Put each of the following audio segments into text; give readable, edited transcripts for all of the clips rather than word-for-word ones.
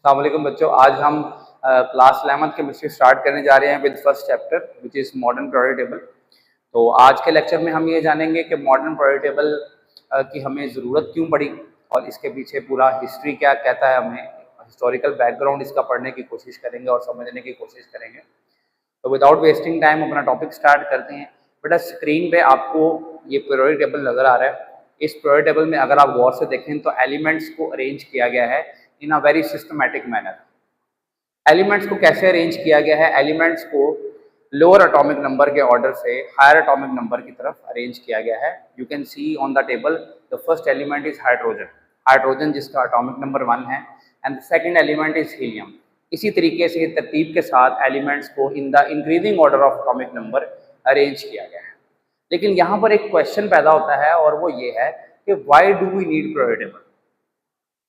अस्सलाम वालेकुम बच्चों, आज हम क्लास 11th केमिस्ट्री स्टार्ट करने जा रहे हैं with first chapter which is modern periodic table. तो आज के लेक्चर में हम ये जानेंगे कि मॉडर्न पीरियोडिक टेबल की हमें ज़रूरत क्यों पड़ी और इसके पीछे पूरा हिस्ट्री क्या कहता है, हमें हिस्टोरिकल बैकग्राउंड इसका पढ़ने की कोशिश करेंगे और समझने की कोशिश करेंगे। तो विदाउट वेस्टिंग टाइम अपना टॉपिक स्टार्ट करते हैं। बेटा स्क्रीन पे आपको ये पीरियोडिक टेबल नज़र आ रहा है। इस पीरियोडिक टेबल में अगर आप गौर से देखें तो एलिमेंट्स को अरेंज किया गया है in a very systematic manner. Elements को कैसे अरेंज किया गया है? एलिमेंट्स को लोअर एटॉमिक नंबर के ऑर्डर से हायर एटॉमिक नंबर की तरफ अरेंज किया गया है। You can see on the table the first element is hydrogen, hydrogen जिसका एटॉमिक नंबर 1 है, and the second element is helium. इसी तरीके से तरतीब के साथ एलिमेंट्स को in the increasing order of atomic number arrange किया गया है। लेकिन यहाँ पर एक क्वेश्चन पैदा होता है और वो ये है कि why do we need periodic table?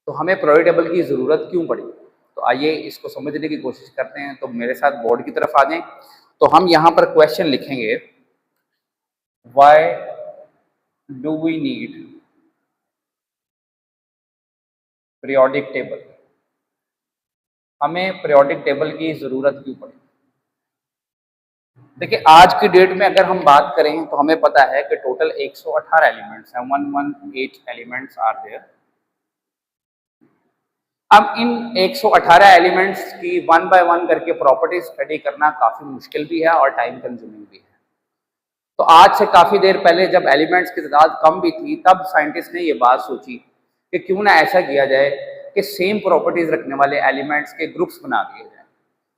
तो हमें पीरियोडिक टेबल की ज़रूरत क्यों पड़ी? तो आइए इसको समझने की कोशिश करते हैं। तो मेरे साथ बोर्ड की तरफ आ जाएं। तो हम यहाँ पर क्वेश्चन लिखेंगे, why do we need periodic table? हमें पीरियोडिक टेबल की ज़रूरत क्यों पड़ी? देखिए आज की डेट में अगर हम बात करें तो हमें पता है कि टोटल 118 एलिमेंट्स हैं, 118 एलिमेंट्स आर देयर। अब इन 118 एलिमेंट्स की वन बाय वन करके प्रॉपर्टी स्टडी करना काफ़ी मुश्किल भी है और टाइम कंज्यूमिंग भी है। तो आज से काफ़ी देर पहले जब एलिमेंट्स की तादाद कम भी थी तब साइंटिस्ट ने ये बात सोची कि क्यों ना ऐसा किया जाए कि सेम प्रॉपर्टीज रखने वाले एलिमेंट्स के ग्रुप्स बना दिए जाए।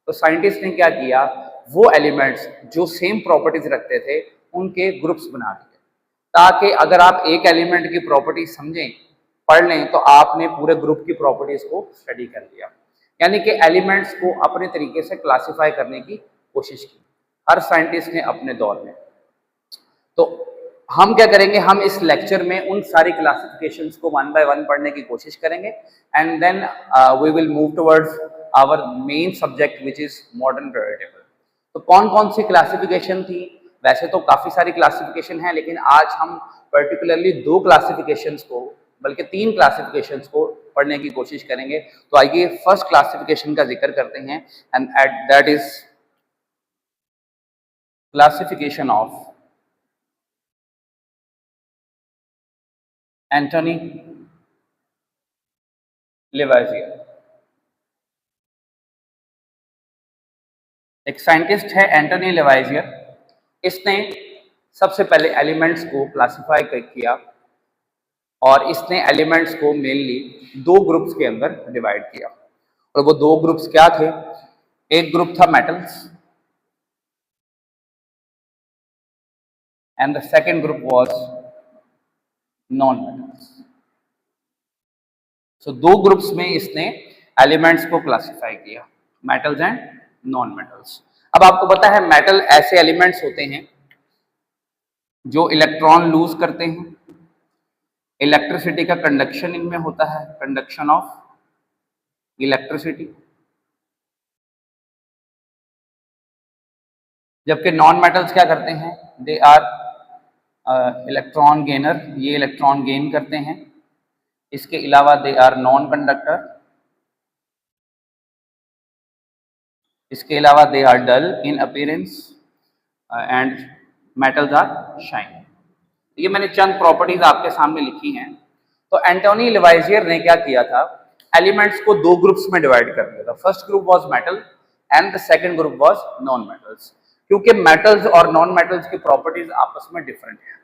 तो साइंटिस्ट ने क्या किया, वो एलिमेंट्स जो सेम प्रॉपर्टीज रखते थे उनके ग्रुप्स बना दिए, ताकि अगर आप एक एलिमेंट की प्रॉपर्टी समझें, पढ़ लें, तो आपने पूरे ग्रुप की प्रॉपर्टीज को स्टडी कर लिया। यानी कि एलिमेंट्स को अपने तरीके से क्लासिफाई करने की कोशिश की हर साइंटिस्ट ने अपने दौर में। तो हम क्या करेंगे, हम इस लेक्चर में उन सारी क्लासिफिकेशंस को वन बाय वन पढ़ने की कोशिश करेंगे and then we will move towards our main subject which is modern periodic table. तो कौन कौन सी क्लासिफिकेशन थी? वैसे तो काफ़ी सारी क्लासिफिकेशन है, लेकिन आज हम पर्टिकुलरली 2 क्लासिफिकेशंस को, बल्कि 3 क्लासिफिकेशंस को पढ़ने की कोशिश करेंगे। तो आइए फर्स्ट क्लासिफिकेशन का जिक्र करते हैं, and that is classification of Antoine Lavoisier. एक साइंटिस्ट है एंटोनी लेवाइजियर। इसने सबसे पहले एलिमेंट्स को क्लासिफाई किया और इसने एलिमेंट्स को मेनली 2 ग्रुप्स के अंदर डिवाइड किया। और वो 2 ग्रुप्स क्या थे? एक ग्रुप था metals and the second group was non metals. So 2 groups में इसने एलिमेंट्स को क्लासिफाई किया, मेटल्स एंड नॉन मेटल्स। अब आपको पता है मेटल ऐसे एलिमेंट्स होते हैं जो इलेक्ट्रॉन लूज करते हैं, इलेक्ट्रिसिटी का कंडक्शन इनमें होता है, कंडक्शन ऑफ इलेक्ट्रिसिटी। जबकि नॉन मेटल्स क्या करते हैं? दे आर इलेक्ट्रॉन गेनर, ये इलेक्ट्रॉन गेन करते हैं। इसके अलावा दे आर नॉन कंडक्टर, इसके अलावा they are dull in appearance and metals are shine. ये मैंने चंद प्रॉपर्टीज आपके सामने लिखी हैं। तो एंटोनी लेवाइजियर ने क्या किया था, एलिमेंट्स को 2 ग्रुप्स में डिवाइड कर दिया था। First group was metal and the second group was non metals. क्योंकि मेटल्स और नॉन मेटल्स की प्रॉपर्टीज आपस में डिफरेंट है,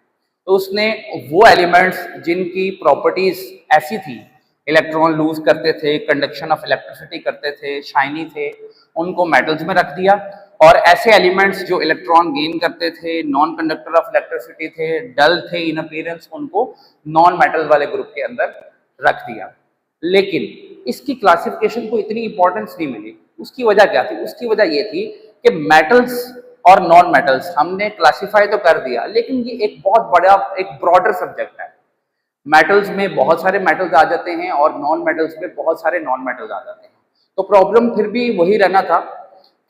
तो उसने वो एलिमेंट्स जिनकी प्रॉपर्टीज ऐसी थी, इलेक्ट्रॉन लूज करते थे, कंडक्शन ऑफ इलेक्ट्रिसिटी करते थे, शाइनी थे, उनको मेटल्स में रख दिया। और ऐसे एलिमेंट्स जो इलेक्ट्रॉन गेन करते थे, नॉन कंडक्टर ऑफ इलेक्ट्रिसिटी थे, डल थे इन अपीयरेंस, उनको नॉन मेटल वाले ग्रुप के अंदर रख दिया। लेकिन इसकी क्लासिफिकेशन को इतनी इंपॉर्टेंस नहीं मिली। उसकी वजह क्या थी? उसकी वजह ये थी कि मेटल्स और नॉन मेटल्स हमने क्लासिफाई तो कर दिया, लेकिन ये एक बहुत बड़ा, एक ब्रॉडर सब्जेक्ट है। मेटल्स में बहुत सारे मेटल्स आ जाते हैं और नॉन मेटल्स में बहुत सारे नॉन मेटल्स आ जाते हैं। तो प्रॉब्लम फिर भी वही रहना था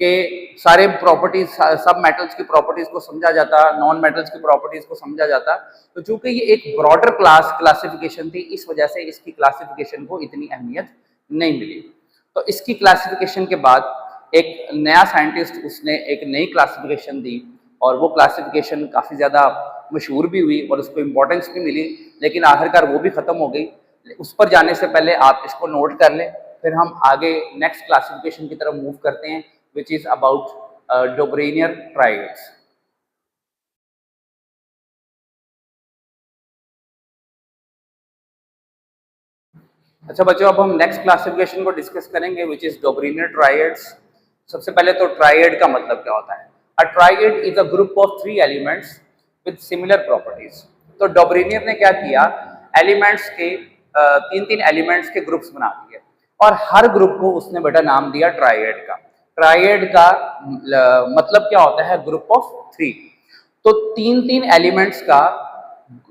कि सारे प्रॉपर्टीज, सब मेटल्स की प्रॉपर्टीज को समझा जाता, नॉन मेटल्स की प्रॉपर्टीज को समझा जाता। तो चूंकि ये एक ब्रॉडर क्लासिफिकेशन थी, इस वजह से इसकी क्लासिफिकेशन को इतनी अहमियत नहीं मिली। तो इसकी क्लासिफिकेशन के बाद एक नया साइंटिस्ट उसने एक नई क्लासिफिकेशन दी और वो क्लासिफिकेशन काफ़ी ज़्यादा मशहूर भी हुई और उसको इम्पोर्टेंस भी मिली, लेकिन आखिरकार वो भी ख़त्म हो गई। उस पर जाने से पहले आप इसको नोट कर लें, फिर हम आगे नेक्स्ट क्लासिफिकेशन की तरफ मूव करते हैं, विच इज़ अबाउट डोब्रेनियर ट्राइड्स। अच्छा बच्चों, अब हम नेक्स्ट क्लासिफिकेशन को डिस्कस करेंगे विच इज डोब्रेनियर ट्राइड्स। सबसे पहले तो ट्राइड का मतलब क्या होता है। A triad is a group of 3 elements with similar properties. तो डोब्रेनियर ने क्या किया, एलिमेंट्स के 3-3 एलिमेंट्स के ग्रुप्स बना दिए और हर ग्रुप को उसने बेटा नाम दिया ट्राइड का। ट्राइड का मतलब क्या होता है, ग्रुप ऑफ 3। तो 3-3 एलिमेंट्स का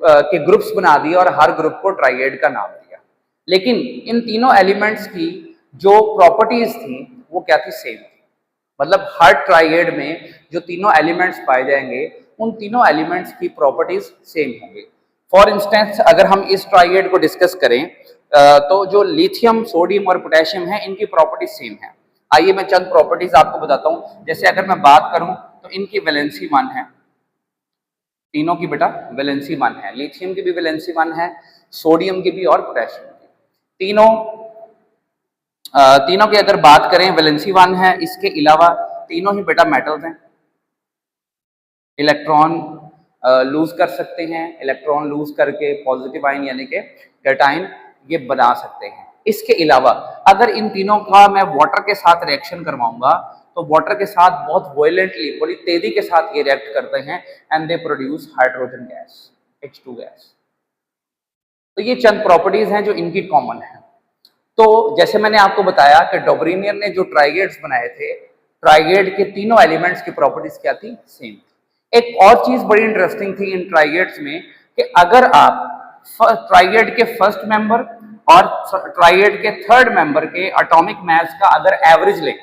के ग्रुप्स बना दिए और हर ग्रुप को ट्राइड का नाम दिया। लेकिन इन तीनों एलिमेंट्स की जो प्रॉपर्टीज थी वो क्या थी, सेम थी। मतलब हर ट्राइड में जो तीनों एलिमेंट्स पाए जाएंगे उन तीनों एलिमेंट्स की प्रॉपर्टीज सेम होंगी। फॉर इंस्टेंस अगर हम इस ट्राइड को डिस्कस करें तो जो लिथियम, सोडियम और पोटेशियम है इनकी प्रॉपर्टीज सेम है। आइए मैं चंद प्रॉपर्टीज आपको बताता हूँ। जैसे अगर मैं बात करूं तो इनकी वैलेंसी 1 है, तीनों की बेटा वैलेंसी 1 है। लिथियम की भी वैलेंसी 1 है, सोडियम की भी और पोटेशियम की। तीनों की अगर बात करें वैलेंसी 1 है। इसके अलावा तीनों ही बेटा मेटल्स हैं, इलेक्ट्रॉन लूज कर सकते हैं, इलेक्ट्रॉन लूज करके पॉजिटिव आयन यानी कि कैटाइन ये बना सकते हैं। इसके अलावा अगर इन तीनों का मैं वाटर के साथ रिएक्शन करवाऊंगा तो वाटर के साथ बहुत वायलेंटली, बड़ी तेजी के साथ ये रिएक्ट करते हैं and they produce hydrogen gas, H2 gas. तो ये चंद प्रॉपर्टीज हैं जो इनकी कॉमन है। तो जैसे मैंने आपको बताया कि डोब्रेनियर ने जो ट्राइगेड्स बनाए थे, ट्राइगेड के तीनों एलिमेंट्स की प्रॉपर्टीज क्या थी, सेम थी। एक और चीज बड़ी इंटरेस्टिंग थी इन ट्राइगेड्स में कि अगर आप ट्राइगेड के फर्स्ट मेंबर और ट्राइगेड के थर्ड मेंबर के एटॉमिक मास का अगर एवरेज लें,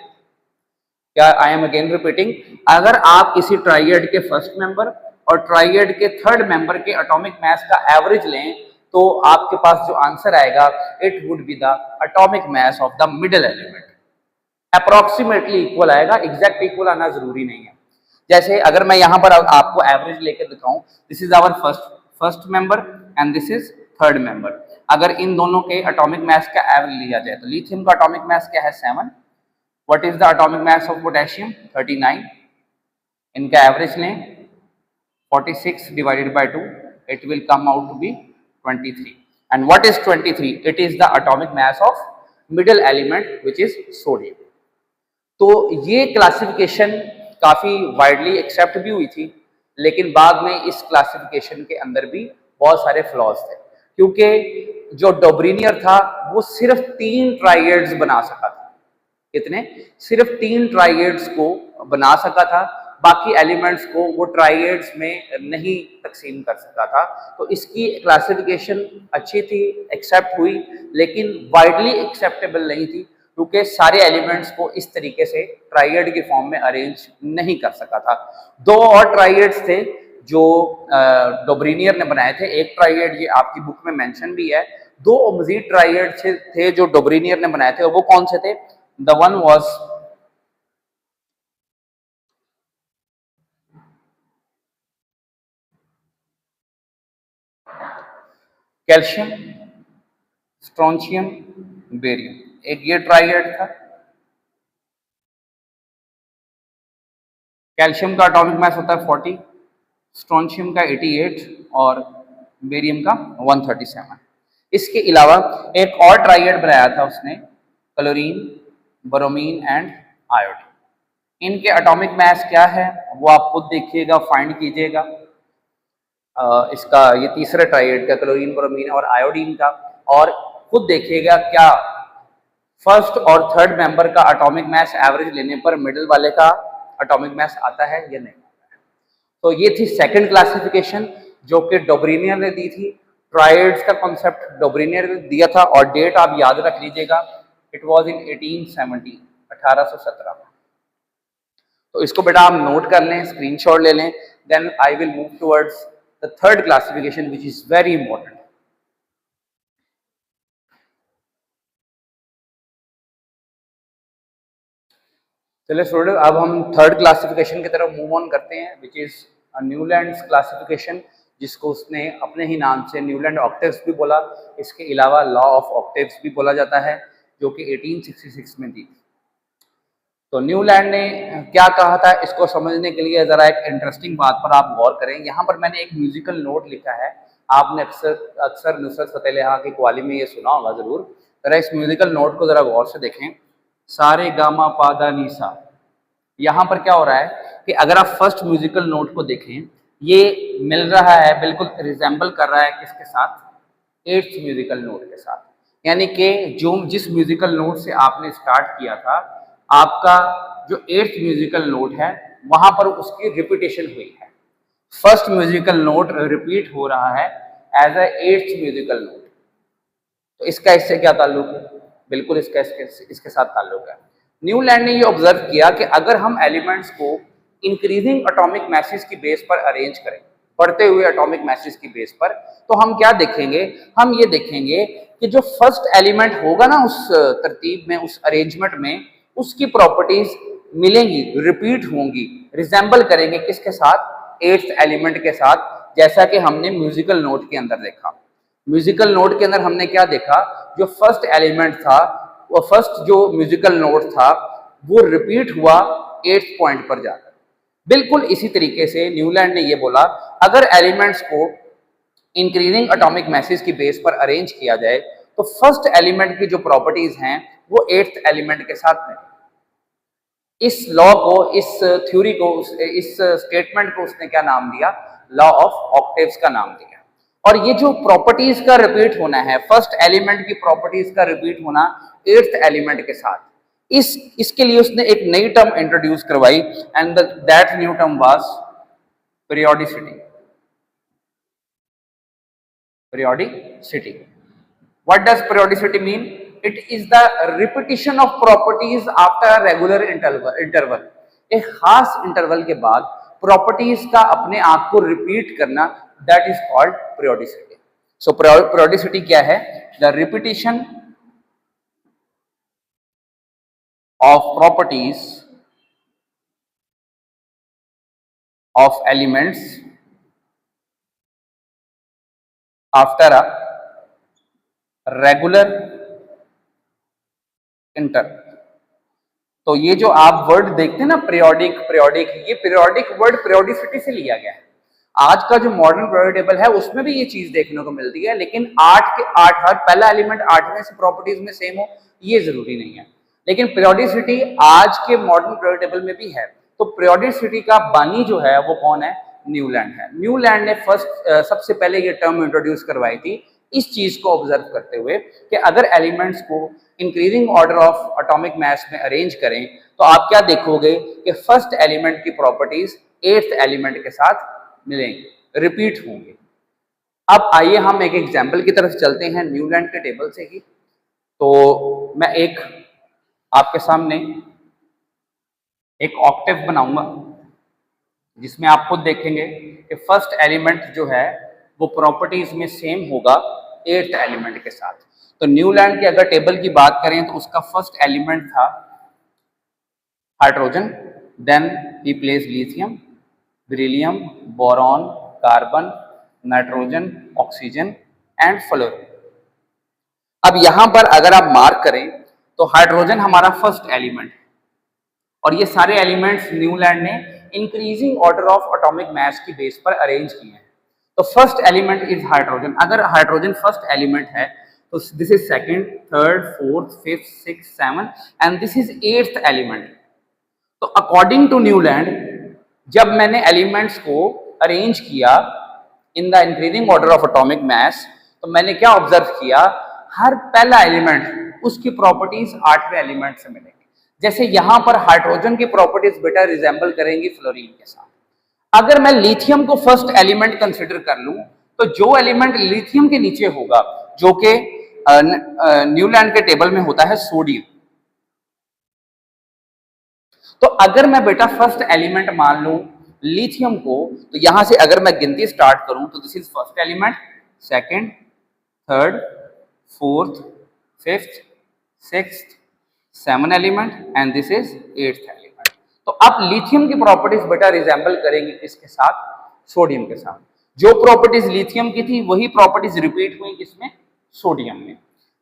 क्या आई एम अगेन रिपीटिंग, अगर आप किसी ट्राइगेड के फर्स्ट मेंबर और ट्राइगेड के थर्ड मेंबर के एटॉमिक मास का एवरेज लें तो आपके पास जो आंसर आएगा it would be the atomic mass of the middle element. Approximately equal आएगा, एग्जैक्ट इक्वल आना जरूरी नहीं है। जैसे अगर मैं यहां पर आपको एवरेज लेकर दिखाऊं, this is our first member and this is third member. अगर इन दोनों के एटॉमिक मास का एवरेज लिया जाए तो लिथियम का एटॉमिक मास क्या है, 7। What is the atomic mass of potassium? 39. इनका एवरेज लें 46 divided by 2, it will come out to be 23. And what is 23? It is the atomic mass of middle element which is sodium. तो ये classification काफ़ी widely accept भी हुई थी, लेकिन बाद में इस क्लासिफिकेशन के अंदर भी बहुत सारे फ्लॉज थे, क्योंकि जो डोब्रेनियर था वो सिर्फ 3 ट्राइगेड्स बना सका था। कितने? सिर्फ 3 ट्राइगेड्स को बना सका था, बाकी एलिमेंट्स को वो ट्राइगेड्स में नहीं तकसीम कर सका था। तो इसकी क्लासिफिकेशन अच्छी थी, एक्सेप्ट हुई, लेकिन वाइडली एक्सेप्टेबल नहीं थी, क्योंकि सारे एलिमेंट्स को इस तरीके से ट्राइगेड की फॉर्म में अरेंज नहीं कर सका था। 2 और ट्राइगेड्स थे जो डोब्रेनियर ने बनाए थे। एक ट्राइगेड ये आपकी बुक में मेंशन भी है। 2 मजीद ट्राइगेड थे जो डोब्रेनियर ने बनाए थे, और वो कौन से थे? The one was calcium, strontium, barium. एक ये ट्राइगेड था। कैल्शियम का एटॉमिक मास होता है 40, स्ट्रोंशियम का 88 और बेरियम का 137। इसके अलावा एक और ट्राइगेड बनाया था उसने, क्लोरीन, ब्रोमीन एंड आयोडीन। इनके एटॉमिक मास क्या है वो आप खुद देखिएगा, फाइंड कीजिएगा। इसका ये तीसरा ट्राइड का क्लोरीन, ब्रोमीन और आयोडीन का, और खुद देखिएगा क्या फर्स्ट और थर्ड मेंबर का एटॉमिक मास एवरेज लेने पर मिडिल वाले का एटॉमिक मास आता है या नहीं आता है। तो ये थी सेकंड क्लासिफिकेशन जो कि डोब्रेनियर ने दी थी। ट्राइड्स का कॉन्सेप्ट डोब्रेनियर ने दिया था और डेट आप याद रख लीजिएगा, इट वाज इन 1817, 1817 में। तो इसको बेटा आप नोट कर लें, स्क्रीनशॉट ले लें। Then I will move towards the third classification which is very important. चलिए स्टूडेंट, अब हम थर्ड क्लासिफिकेशन की तरफ मूव ऑन करते हैं, विच इज न्यूलैंड्स क्लासिफिकेशन, जिसको उसने अपने ही नाम से न्यूलैंड ऑक्टेव्स भी बोला। इसके अलावा लॉ ऑफ ऑक्टेव्स भी बोला जाता है, जो कि 1866 में दी। तो न्यूलैंड ने क्या कहा था, इसको समझने के लिए जरा एक इंटरेस्टिंग बात पर आप गौर करें। यहाँ पर मैंने एक म्यूजिकल नोट लिखा है, आपने अक्सर नुसरत फतेह अली खां की कव्वाली में ये सुना होगा जरूर। जरा इस म्यूजिकल नोट को जरा गौर से देखें, सारे गामा पादा नीसा। यहाँ पर क्या हो रहा है कि अगर आप फर्स्ट म्यूजिकल नोट को देखें, ये मिल रहा है, बिल्कुल रिजेंबल कर रहा है किसके साथ, एट्थ म्यूजिकल नोट के साथ। यानी कि जो जिस म्यूजिकल नोट से आपने स्टार्ट किया था, आपका जो एट्थ म्यूजिकल नोट है वहां पर उसकी रिपीटेशन हुई है। फर्स्ट म्यूजिकल नोट रिपीट हो रहा है as a eighth musical note. तो इसका इससे क्या ताल्लुक है, बिल्कुल इसका इसके साथ ताल्लुक है। न्यूलैंड ने ये ऑब्जर्व किया कि अगर हम एलिमेंट्स को इंक्रीजिंग एटॉमिक मैसेज की बेस पर अरेंज करें, बढ़ते हुए एटॉमिक मैसेज की बेस पर, तो हम क्या देखेंगे, हम ये देखेंगे कि जो फर्स्ट एलिमेंट होगा ना उस तरतीब में, उस अरेंजमेंट में, उसकी प्रॉपर्टीज मिलेंगी, रिपीट होंगी, रिजेंबल करेंगे किसके साथ, एट्थ एलिमेंट के साथ, जैसा कि हमने म्यूजिकल नोट के अंदर देखा। म्यूजिकल नोट के अंदर हमने क्या देखा, जो फर्स्ट एलिमेंट था, वो फर्स्ट जो म्यूजिकल नोट था वो रिपीट हुआ एट्थ पॉइंट पर जाकर। बिल्कुल इसी तरीके से न्यूलैंड ने ये बोला, अगर एलिमेंट्स को इंक्रीजिंग एटॉमिक मैसेज की बेस पर अरेंज किया जाए तो फर्स्ट एलिमेंट की जो प्रॉपर्टीज हैं वो एट्थ एलिमेंट के साथ में। इस लॉ को, इस थ्योरी को, इस स्टेटमेंट को उसने क्या नाम दिया, लॉ ऑफ ऑक्टेव्स का नाम दिया। और ये जो प्रॉपर्टीज का रिपीट होना है, फर्स्ट एलिमेंट की प्रॉपर्टीज का रिपीट होना एट्थ एलिमेंट के साथ, इसके लिए उसने एक नई टर्म इंट्रोड्यूस करवाई, and that new term was periodicity. Periodicity. What does periodicity mean? It is the repetition of properties after a regular interval. एक खास इंटरवल के बाद प्रॉपर्टीज का अपने आप को रिपीट करना, that is called periodicity. So periodicity क्या है? The repetition of properties of elements after a regular interval. तो ये जो आप वर्ड देखते हैं ना, पीरियोडिक, ये पीरियोडिक वर्ड पीरियोडिसिटी से लिया गया है। आज का जो मॉडर्न पीरियोडिक टेबल है उसमें भी ये चीज देखने को मिलती है, लेकिन 8 के 8 हर पहला एलिमेंट 8वें से प्रॉपर्टीज में सेम हो ये जरूरी नहीं है, लेकिन पीरियोडिसिटी आज के मॉडर्न पीरियोडिक टेबल में भी है। तो पीरियोडिसिटी का बानी जो है वो कौन है, न्यूलैंड है। न्यूलैंड ने सबसे पहले ये टर्म इंट्रोड्यूस करवाई थी, इस चीज को ऑब्जर्व करते हुए कि अगर एलिमेंट्स को increasing order of atomic mass में अरेंज करें तो आप क्या देखोगे कि फर्स्ट एलिमेंट की प्रॉपर्टीज एट्थ एलिमेंट के साथ मिलेंगी, रिपीट होंगे। अब आइए हम एक एग्जाम्पल की तरफ चलते हैं न्यूलैंड के टेबल से ही। तो मैं एक आपके सामने एक ऑक्टेव बनाऊंगा जिसमें आप खुद देखेंगे कि फर्स्ट एलिमेंट जो है वो प्रॉपर्टीज में सेम होगा एट्थ एलिमेंट के साथ। तो न्यूलैंड के अगर टेबल की बात करें तो उसका फर्स्ट एलिमेंट था hydrogen, then he place lithium, beryllium, boron, carbon, nitrogen, oxygen and fluorine. अब यहां पर अगर आप मार्क करें तो हाइड्रोजन हमारा फर्स्ट एलिमेंट है और ये सारे एलिमेंट्स न्यूलैंड ने increasing order of atomic mass की बेस पर अरेंज किए हैं। तो फर्स्ट एलिमेंट इज हाइड्रोजन। अगर हाइड्रोजन फर्स्ट एलिमेंट है तो this is second, third, fourth, fifth, six, seven and this is eighth element. तो अकॉर्डिंग टू न्यूलैंड, जब मैंने एलिमेंट्स को अरेंज किया इन the increasing order of atomic mass, तो मैंने क्या ऑब्जर्व किया, हर पहला एलिमेंट उसकी प्रॉपर्टीज 8वें एलिमेंट से मिलेंगी। जैसे यहां पर हाइड्रोजन की प्रॉपर्टीज बेटा रिजेंबल करेंगी फ्लोरीन के साथ। अगर मैं लिथियम को फर्स्ट एलिमेंट कंसिडर कर लूं तो जो एलिमेंट लिथियम के नीचे होगा, जो कि न्यूलैंड के टेबल में होता है सोडियम। तो अगर मैं बेटा फर्स्ट एलिमेंट मान लूं लिथियम को, तो यहां से अगर मैं गिनती स्टार्ट करूं तो this is first element, second, third, fourth, fifth, sixth, 7 element and this is 8th element. तो अब लिथियम की प्रॉपर्टीज बेटा रिजेंबल करेंगे किसके साथ? सोडियम के साथ। जो प्रॉपर्टीज लिथियम की थी वही प्रॉपर्टीज रिपीट हुई किसमें? सोडियम में।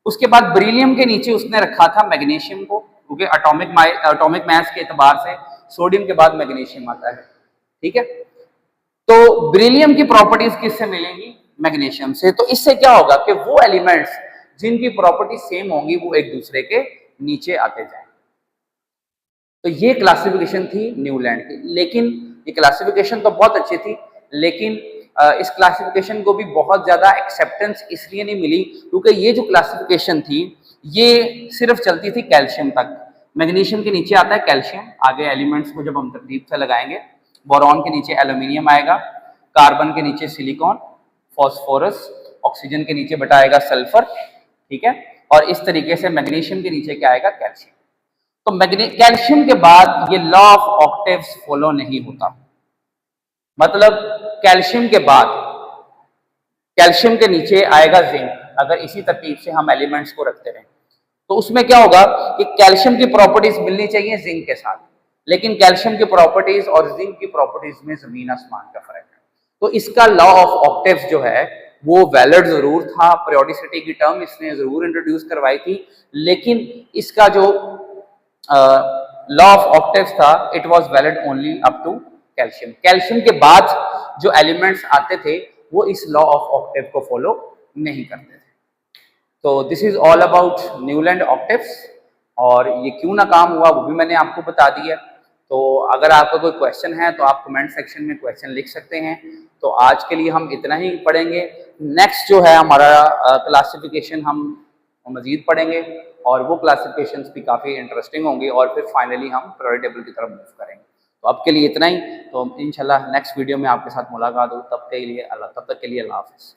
उसके बाद बेरिलियम के नीचे उसने रखा था मैग्नीशियम को, क्योंकि एटॉमिक मास के एतबार से सोडियम के बाद मैग्नीशियम आता है, ठीक है। तो बेरिलियम की प्रॉपर्टीज किससे मिलेंगी? मैग्नीशियम से। तो इससे क्या होगा कि वो एलिमेंट्स जिनकी प्रॉपर्टी सेम होंगी वो एक दूसरे के नीचे आते जाएंगे। तो ये क्लासिफिकेशन थी न्यूलैंड की। लेकिन ये क्लासिफिकेशन तो बहुत अच्छी थी, लेकिन इस क्लासिफिकेशन को भी बहुत ज्यादा एक्सेप्टेंस इसलिए नहीं मिली क्योंकि ये जो क्लासिफिकेशन थी ये सिर्फ चलती थी कैल्शियम तक। मैग्नीशियम के नीचे आता है कैल्शियम, आगे एलिमेंट्स को जब हम तरतीब से लगाएंगे, बोरॉन के नीचे एल्यूमिनियम आएगा, कार्बन के नीचे सिलिकॉन, फॉस्फोरस, ऑक्सीजन के नीचे बेटा आएगा सल्फर, ठीक है। और इस तरीके से मैग्नीशियम के नीचे क्या आएगा? कैल्शियम। तो कैल्शियम के बाद ये लॉ ऑफ ऑक्टेव्स फॉलो नहीं होता। मतलब कैल्शियम के बाद कैल्शियम के नीचे आएगा जिंक, अगर इसी तरतीब से हम एलिमेंट्स को रखते रहें तो उसमें क्या होगा कि कैल्शियम की प्रॉपर्टीज मिलनी चाहिए जिंक के साथ, लेकिन कैल्शियम की प्रॉपर्टीज और जिंक की प्रॉपर्टीज में जमीन आसमान का फर्क है। तो इसका लॉ ऑफ ऑक्टेव्स जो है वो वैलिड जरूर था, पीरियोडिसिटी की टर्म इसने जरूर इंट्रोड्यूस करवाई थी, लेकिन इसका जो लॉ ऑफ ऑक्टेव्स था it was valid only up to calcium. Calcium के बाद जो एलिमेंट्स आते थे वो इस लॉ ऑफ ऑक्टेव को फॉलो नहीं करते थे। तो this is all about Newland octaves, और ये क्यों ना काम हुआ वो भी मैंने आपको बता दिया। तो अगर आपका कोई क्वेश्चन है तो आप कमेंट सेक्शन में क्वेश्चन लिख सकते हैं। तो आज के लिए हम इतना ही पढ़ेंगे। नेक्स्ट जो है हमारा क्लासिफिकेशन हम मजीद पढ़ेंगे, और वो क्लासिफिकेशंस भी काफ़ी इंटरेस्टिंग होंगी, और फिर फाइनली हम पीरियोडिक टेबल की तरफ मूव करेंगे। तो अब के लिए इतना ही। तो इंशाल्लाह नेक्स्ट वीडियो में आपके साथ मुलाकात हो, तब तक के लिए अल्लाह हाफ़िज़।